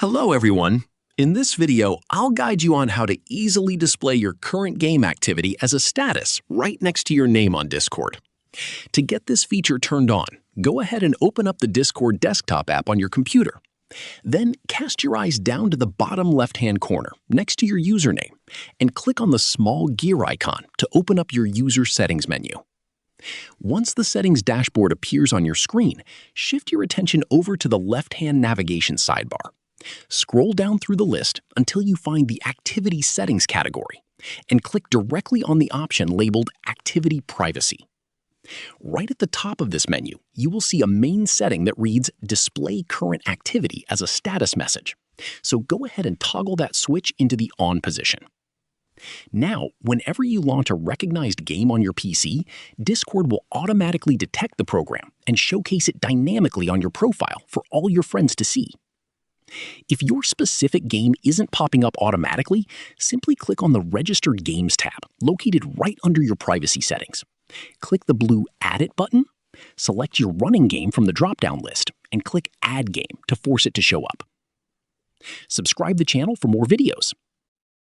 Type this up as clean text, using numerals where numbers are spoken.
Hello everyone! In this video, I'll guide you on how to easily display your current game activity as a status right next to your name on Discord. To get this feature turned on, go ahead and open up the Discord desktop app on your computer. Then cast your eyes down to the bottom left-hand corner next to your username and click on the small gear icon to open up your user settings menu. Once the settings dashboard appears on your screen, shift your attention over to the left-hand navigation sidebar. Scroll down through the list until you find the Activity Settings category and click directly on the option labeled Activity Privacy. Right at the top of this menu, you will see a main setting that reads Display Current Activity as a status message. So go ahead and toggle that switch into the on position. Now, whenever you launch a recognized game on your PC, Discord will automatically detect the program and showcase it dynamically on your profile for all your friends to see. If your specific game isn't popping up automatically, simply click on the Registered Games tab located right under your privacy settings. Click the blue Add It button, select your running game from the drop-down list, and click Add Game to force it to show up. Subscribe the channel for more videos.